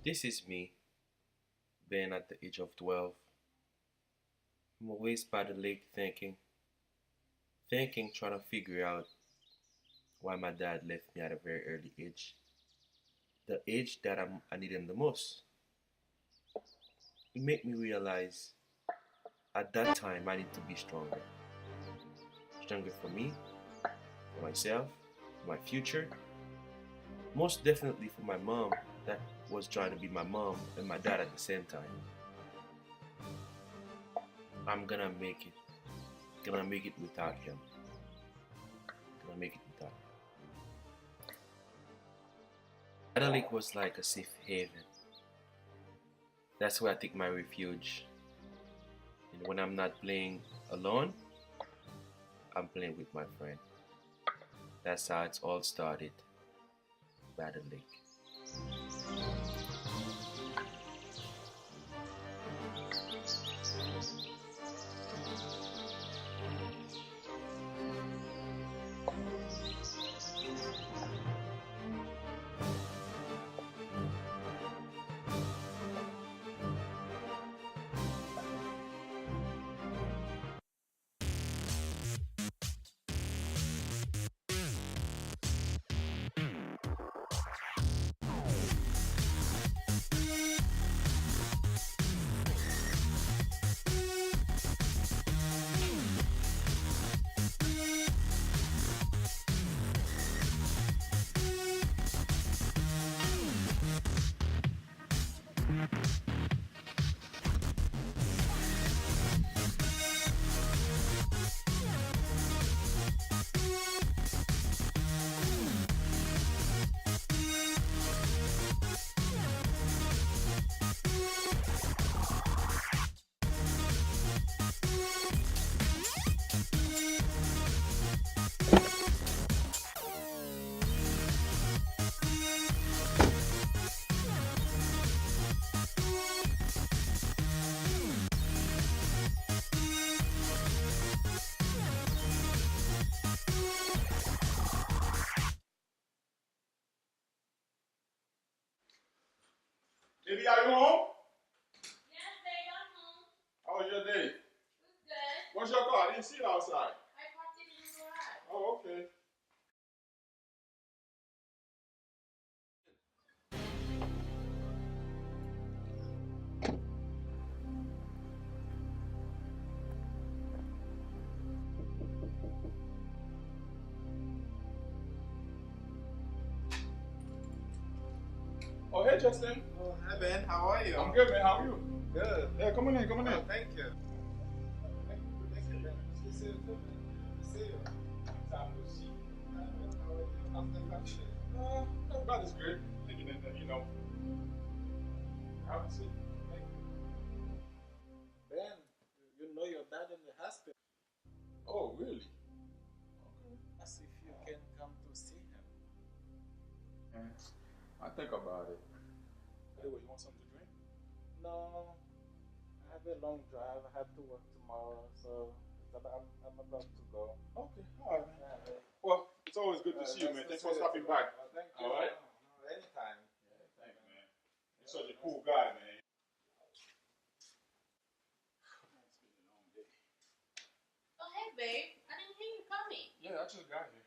This is me, Ben at the age of 12. I'm always by the lake thinking, trying to figure out why my dad left me at a very early age. The age that I need him the most. It made me realize at that time I need to be stronger. Stronger for me, for myself, for my future. Most definitely for my mom that was trying to be my mom and my dad at the same time. I'm gonna make it. Gonna make it without him. Gonna make it without him. Adelaide was like a safe haven. That's where I take my refuge. And when I'm not playing alone, I'm playing with my friend. That's how it's all started by the lake. Baby, are you home? Yes, babe, I'm home. How was your day? It's good. What's your car? I didn't see it outside. I parked it in the garage. Oh, okay. Oh, hey, Justin. Oh, hi Ben, how are you? I'm good, man. How are you? Good. Yeah, come on in, come on in. Oh, thank you. Thank you, Ben. Good to see you too, Ben. Good to see you. Time to see. How's the country? God is good. Thinking that, have a seat. Thank you. Ben, you know your dad in the hospital. Oh, really? Ask if you can come to see him. Yeah. I think about it. Anyway, you want something to drink? No, I have a long drive. I have to work tomorrow, so I'm about to go. Okay, all right, man. Yeah, Well, it's always good to see you, nice man. to Thanks see for you stopping too. by. Thank you. All right? Anytime. Thanks, man. You're such a cool guy, man. It's been a long day. Oh, hey, babe. I didn't hear you coming. Yeah, I just got here.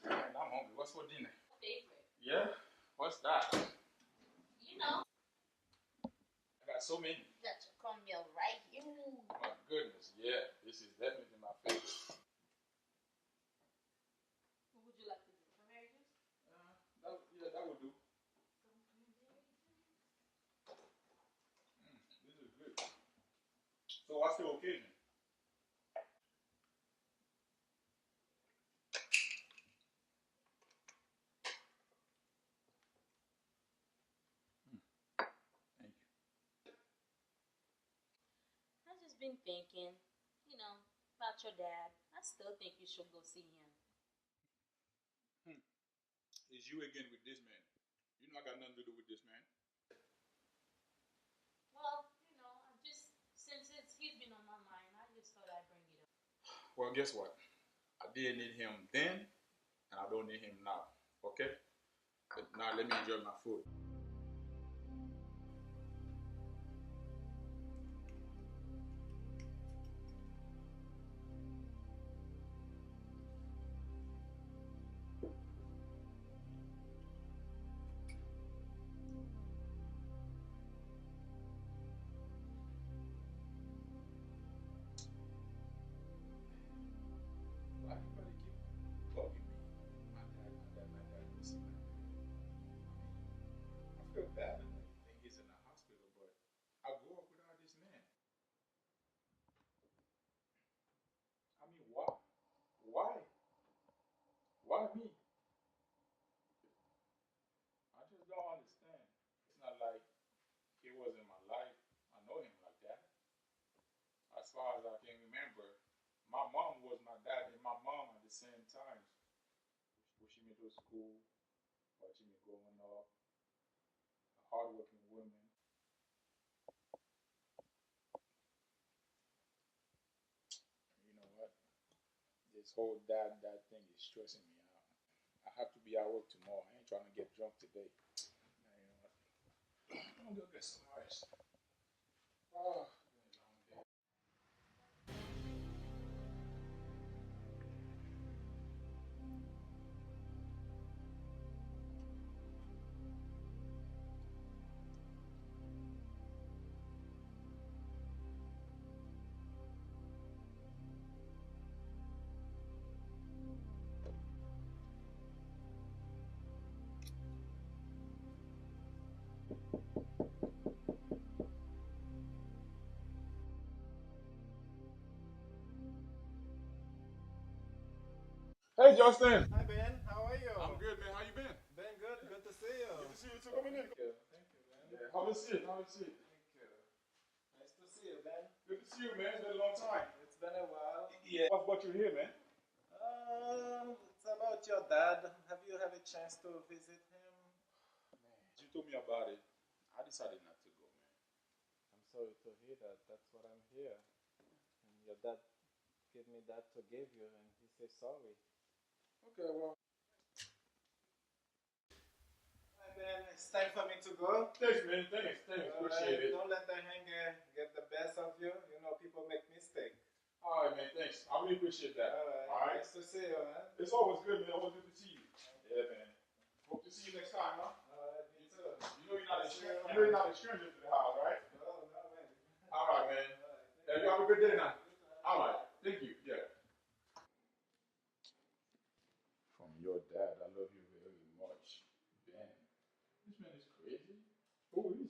And I'm hungry. What's for dinner? Favorite. Yeah? What's that? You know, I got so many. got your cornmeal right here. Oh my goodness, yeah. This is definitely my favorite. What would you like to do? Cranberry juice? That would do. This is good. So what's the occasion? Thank you. I've just been thinking, you know, about your dad. I still think you should go see him. It's you again with this man. You know I got nothing to do with this man. Well, you know, I just, he's been on my mind, I just thought I'd bring it up. Well, guess what? I didn't need him then, and I don't need him now. Okay? But now let me enjoy my food. Why me? I just don't understand. It's not like he was in my life. I know him like that. As far as I can remember, my mom was my dad and my mom at the same time. Pushing me to school, watching me growing up, a hardworking woman. You know what? This whole dad thing is stressing me out. I have to be at work tomorrow. I ain't trying to get drunk today. Now, you know what? I'm gonna go get some ice. Oh, it's been a long day. Hey, Justin. Hi Ben, how are you? I'm good, man. How you been? Ben, good. Good to see you. Good to see you too. Coming in. Thank you, man. Yeah. Have a seat. Have a seat. Thank you. Nice to see you, Ben. Good to see you, man. It's been a long time. It's been a while. Yeah. What's brought you here, man? It's about your dad. Have you had a chance to visit him? Man, you told me about it. I decided not to go, man. I'm sorry to hear that. That's what I'm here. And your dad gave me that to give you, and he says sorry. Okay, well. Hi Ben, it's time for me to go. Thanks, man. Thanks. Appreciate it. Don't let the hanger get the best of you. You know, people make mistakes. All right, man. Thanks. I really appreciate that. All right. Nice to see you, man. It's always good, man. Always good to see you. Yeah, man. Hope to see you next time, huh? Me too. You know you're not a stranger to the house, right? No, no, man. All right, man. All right. Yeah, you have a good day now. All right. Thank you. Yeah. From your dad, I love you very much. Ben, this man is crazy. Who is he?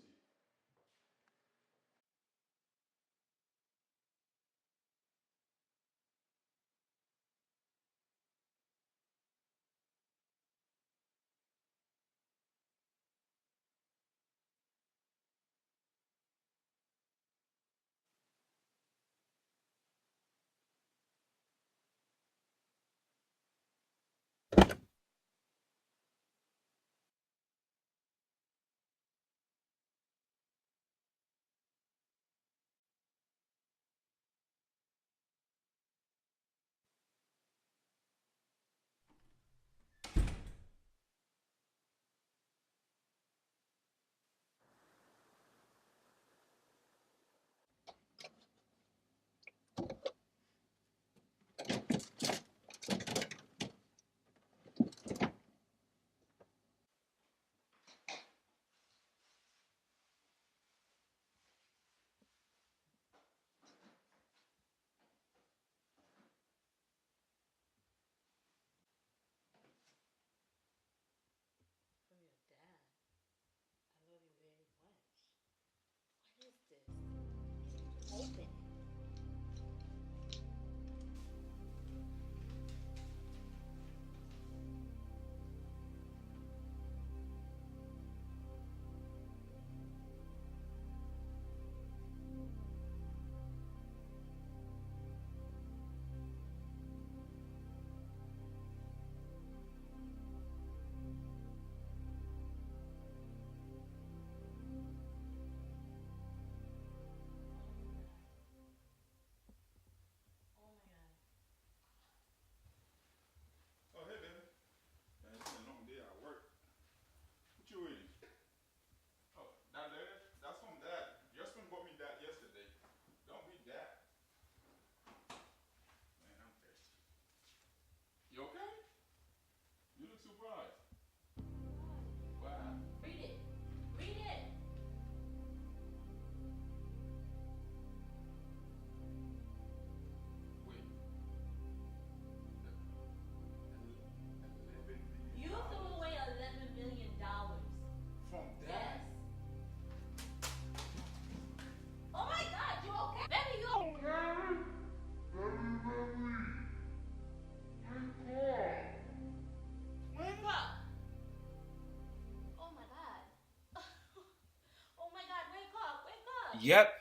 Yep,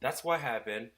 that's what happened.